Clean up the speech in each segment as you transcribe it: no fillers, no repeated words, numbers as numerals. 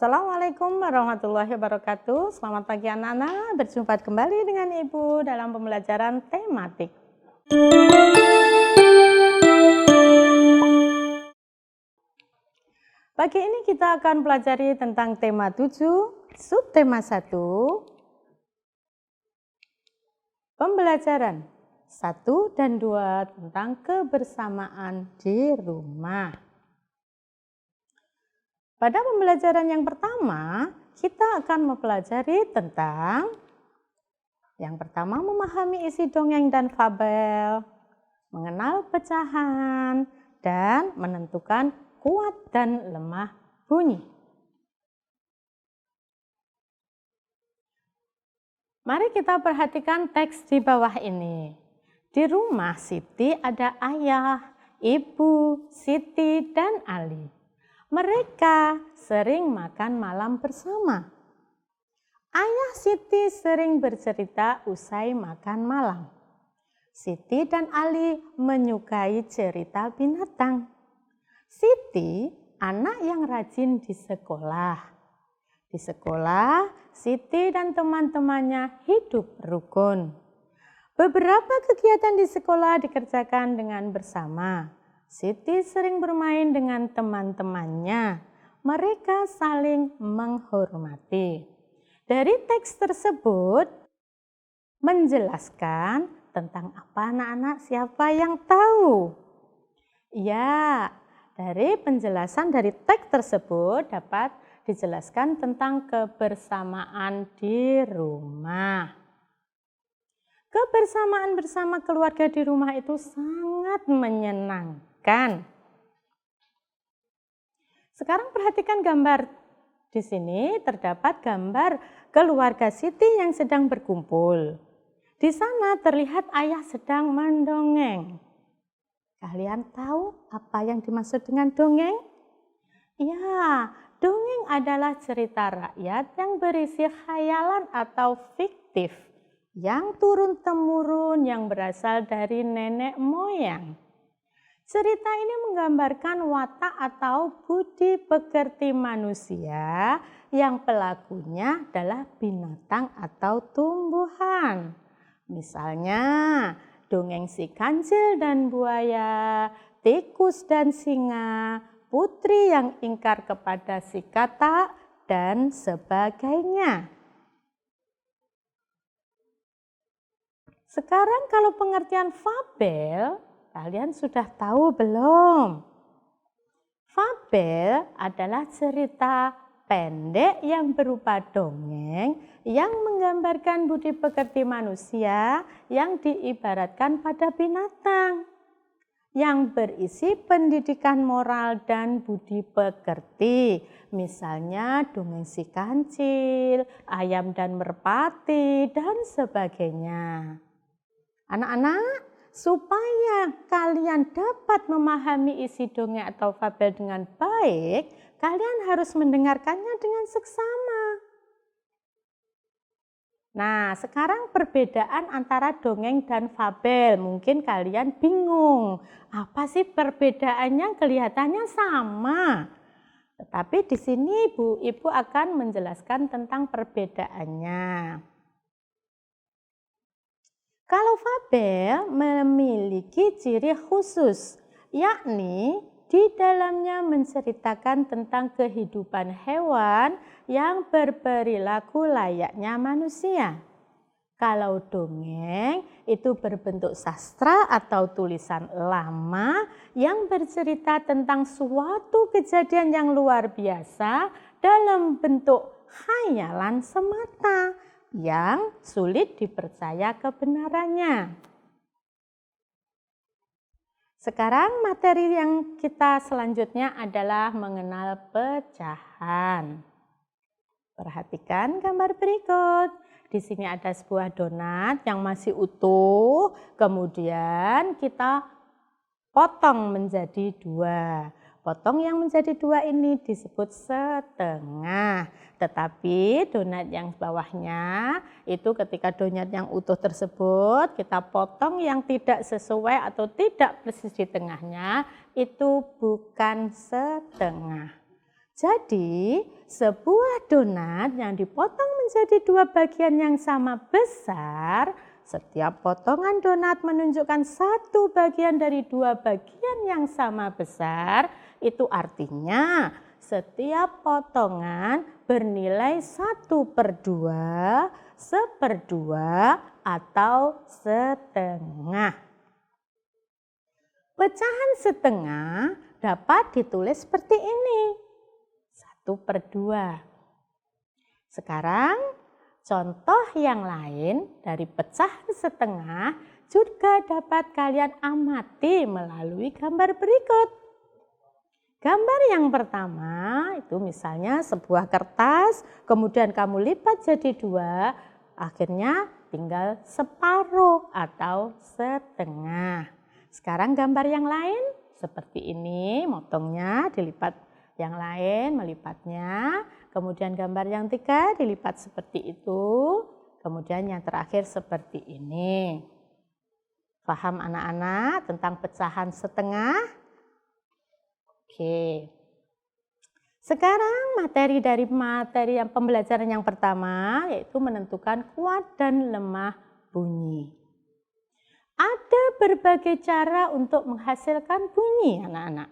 Assalamualaikum warahmatullahi wabarakatuh. Selamat pagi anak-anak, berjumpa kembali dengan Ibu dalam pembelajaran tematik. Pagi ini kita akan pelajari tentang tema 7, subtema 1, pembelajaran 1 dan 2 tentang kebersamaan di rumah. Pada pembelajaran yang pertama, kita akan mempelajari tentang yang pertama memahami isi dongeng dan fabel, mengenal pecahan, dan menentukan kuat dan lemah bunyi. Mari kita perhatikan teks di bawah ini. Di rumah Siti ada ayah, ibu, Siti, dan Ali. Mereka sering makan malam bersama. Ayah Siti sering bercerita usai makan malam. Siti dan Ali menyukai cerita binatang. Siti anak yang rajin di sekolah. Di sekolah, Siti dan teman-temannya hidup rukun. Beberapa kegiatan di sekolah dikerjakan dengan bersama. Siti sering bermain dengan teman-temannya. Mereka saling menghormati. Dari teks tersebut menjelaskan tentang apa anak-anak, siapa yang tahu? Ya, dari penjelasan dari teks tersebut dapat dijelaskan tentang kebersamaan di rumah. Kebersamaan bersama keluarga di rumah itu sangat menyenangkan. Sekarang perhatikan gambar. Di sini terdapat gambar keluarga Siti yang sedang berkumpul. Di sana terlihat ayah sedang mendongeng. Kalian tahu apa yang dimaksud dengan dongeng? Ya, dongeng adalah cerita rakyat yang berisi khayalan atau fiktif, yang turun-temurun yang berasal dari nenek moyang. Cerita ini menggambarkan watak atau budi pekerti manusia yang pelakunya adalah binatang atau tumbuhan. Misalnya, dongeng si kancil dan buaya, tikus dan singa, putri yang ingkar kepada si katak, dan sebagainya. Sekarang kalau pengertian fabel, kalian sudah tahu belum? Fabel adalah cerita pendek yang berupa dongeng yang menggambarkan budi pekerti manusia yang diibaratkan pada binatang, yang berisi pendidikan moral dan budi pekerti. Misalnya dongeng si kancil, ayam dan merpati, dan sebagainya. Anak-anak, supaya kalian dapat memahami isi dongeng atau fabel dengan baik, kalian harus mendengarkannya dengan seksama. Nah, sekarang perbedaan antara dongeng dan fabel. Mungkin kalian bingung, apa sih perbedaannya? Kelihatannya sama. Tetapi di sini Ibu akan menjelaskan tentang perbedaannya. Kalau fabel memiliki ciri khusus, yakni di dalamnya menceritakan tentang kehidupan hewan yang berperilaku layaknya manusia. Kalau dongeng itu berbentuk sastra atau tulisan lama yang bercerita tentang suatu kejadian yang luar biasa dalam bentuk khayalan semata yang sulit dipercaya kebenarannya. Sekarang materi yang kita selanjutnya adalah mengenal pecahan. Perhatikan gambar berikut. Di sini ada sebuah donat yang masih utuh, kemudian kita potong menjadi dua. Potong yang menjadi dua ini disebut setengah. Tetapi donat yang bawahnya itu ketika donat yang utuh tersebut kita potong yang tidak sesuai atau tidak persis di tengahnya, itu bukan setengah. Jadi, sebuah donat yang dipotong menjadi 2 bagian yang sama besar, setiap potongan donat menunjukkan 1 bagian dari 2 bagian yang sama besar, itu artinya setiap potongan bernilai 1/2, 1/2, atau setengah. Pecahan setengah dapat ditulis seperti ini, 1/2. Sekarang contoh yang lain dari pecahan setengah juga dapat kalian amati melalui gambar berikut. Gambar yang pertama itu misalnya sebuah kertas, kemudian kamu lipat jadi 2, akhirnya tinggal separuh atau setengah. Sekarang gambar yang lain seperti ini, motongnya dilipat yang lain, melipatnya. Kemudian gambar yang 3 dilipat seperti itu, kemudian yang terakhir seperti ini. Paham anak-anak tentang pecahan setengah? Oke. Sekarang materi yang pembelajaran yang pertama yaitu menentukan kuat dan lemah bunyi. Ada berbagai cara untuk menghasilkan bunyi, anak-anak.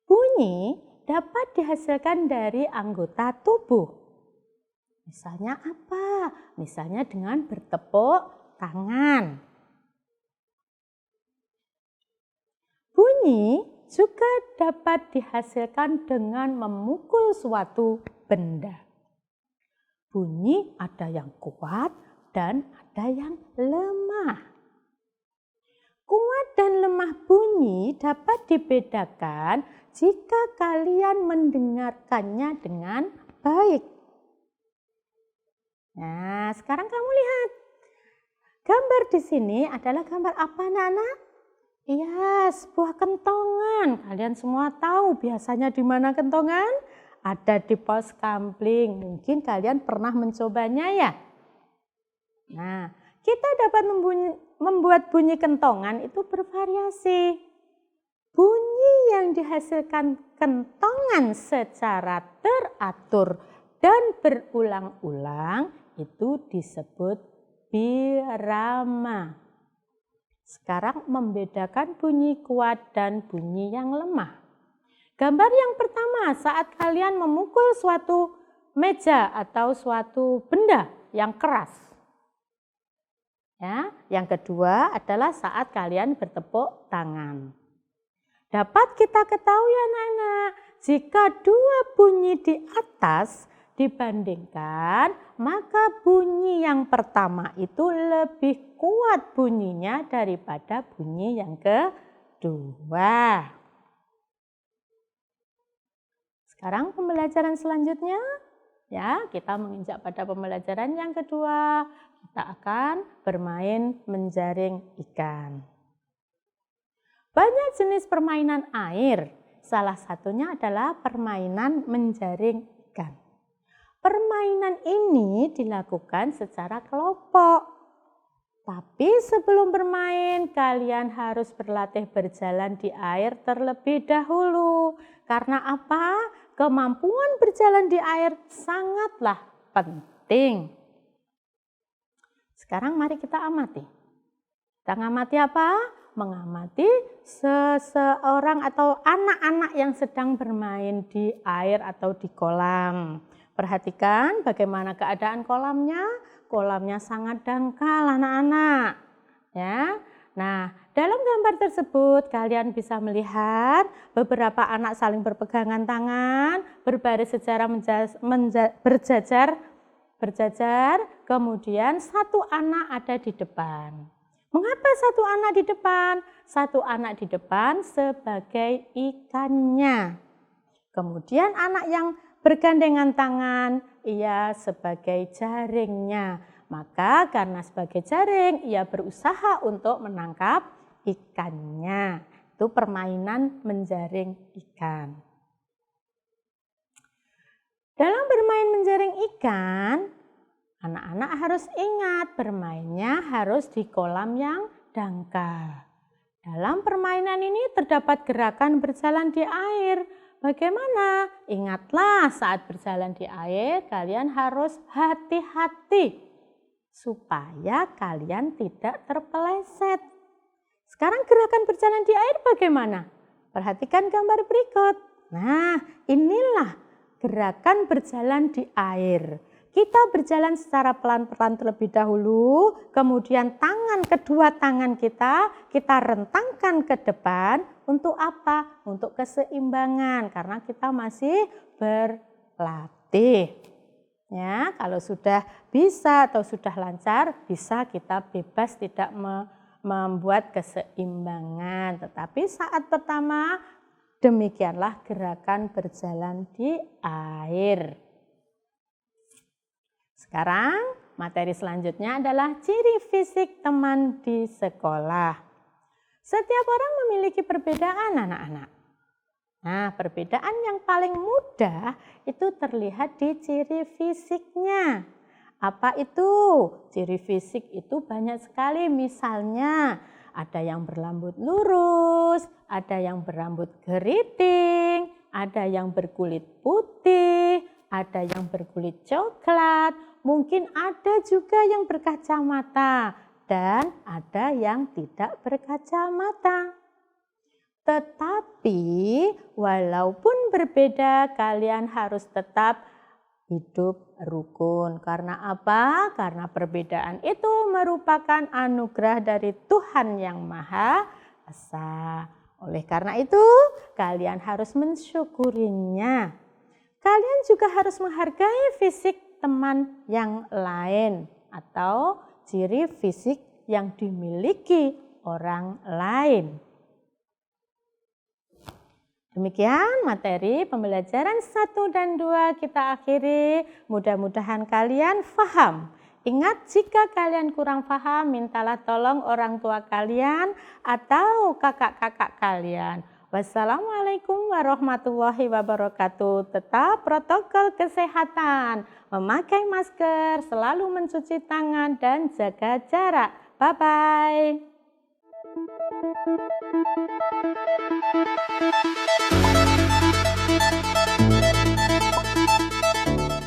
Bunyi dapat dihasilkan dari anggota tubuh. Misalnya apa? Misalnya dengan bertepuk tangan. Bunyi juga dapat dihasilkan dengan memukul suatu benda. Bunyi ada yang kuat dan ada yang lemah. Kuat dan lemah bunyi dapat dibedakan jika kalian mendengarkannya dengan baik. Nah, sekarang kamu lihat. Gambar di sini adalah gambar apa, anak-anak? Iya, sebuah kentongan. Kalian semua tahu biasanya di mana kentongan? Ada di pos kampling. Mungkin kalian pernah mencobanya ya. Nah, kita dapat membuat bunyi kentongan itu bervariasi. Bunyi yang dihasilkan kentongan secara teratur dan berulang-ulang itu disebut birama. Sekarang membedakan bunyi kuat dan bunyi yang lemah. Gambar yang pertama saat kalian memukul suatu meja atau suatu benda yang keras. Ya, yang kedua adalah saat kalian bertepuk tangan. Dapat kita ketahui anak-anak, jika 2 bunyi di atas dibandingkan, maka bunyi yang pertama itu lebih kuat bunyinya daripada bunyi yang kedua. Sekarang pembelajaran selanjutnya, ya, kita menginjak pada pembelajaran yang kedua. Kita akan bermain menjaring ikan. Banyak jenis permainan air, salah satunya adalah permainan menjaring ikan. Permainan ini dilakukan secara kelompok. Tapi sebelum bermain, kalian harus berlatih berjalan di air terlebih dahulu. Karena apa? Kemampuan berjalan di air sangatlah penting. Sekarang mari kita amati. Kita mengamati apa? Mengamati seseorang atau anak-anak yang sedang bermain di air atau di kolam. Perhatikan bagaimana keadaan kolamnya. Kolamnya sangat dangkal anak-anak. Ya. Nah, dalam gambar tersebut kalian bisa melihat beberapa anak saling berpegangan tangan, berbaris secara berjajar, kemudian satu anak ada di depan. Mengapa satu anak di depan? Satu anak di depan sebagai ikannya. Kemudian anak yang bergandengan tangan, ia sebagai jaringnya. Maka karena sebagai jaring, ia berusaha untuk menangkap ikannya. Itu permainan menjaring ikan. Dalam bermain menjaring ikan, anak-anak harus ingat bermainnya harus di kolam yang dangkal. Dalam permainan ini terdapat gerakan berjalan di air. bagaimana? Ingatlah saat berjalan di air kalian harus hati-hati supaya kalian tidak terpeleset. Sekarang gerakan berjalan di air bagaimana? Perhatikan gambar berikut. Nah, inilah gerakan berjalan di air. Kita berjalan secara pelan-pelan terlebih dahulu, kemudian kedua tangan kita rentangkan ke depan. Untuk apa? Untuk keseimbangan, karena kita masih berlatih. Ya, kalau sudah bisa atau sudah lancar, bisa kita bebas tidak membuat keseimbangan. Tetapi saat pertama, demikianlah gerakan berjalan di air. Sekarang materi selanjutnya adalah ciri fisik teman di sekolah. Setiap orang memiliki perbedaan anak-anak. Nah, perbedaan yang paling mudah itu terlihat di ciri fisiknya. Apa itu? Ciri fisik itu banyak sekali, misalnya ada yang berambut lurus, ada yang berambut keriting, ada yang berkulit putih, ada yang berkulit coklat, mungkin ada juga yang berkacamata dan ada yang tidak berkacamata. Tetapi walaupun berbeda, kalian harus tetap hidup rukun. Karena apa? Karena perbedaan itu merupakan anugerah dari Tuhan yang Maha Esa. Oleh karena itu, kalian harus mensyukurinya. Kalian juga harus menghargai fisik teman yang lain atau ciri fisik yang dimiliki orang lain. Demikian materi pembelajaran 1 dan 2 kita akhiri. Mudah-mudahan kalian paham. Ingat, jika kalian kurang paham, mintalah tolong orang tua kalian atau kakak-kakak kalian. Wassalamualaikum warahmatullahi wabarakatuh. Tetap protokol kesehatan, memakai masker, selalu mencuci tangan, dan jaga jarak. Bye-bye.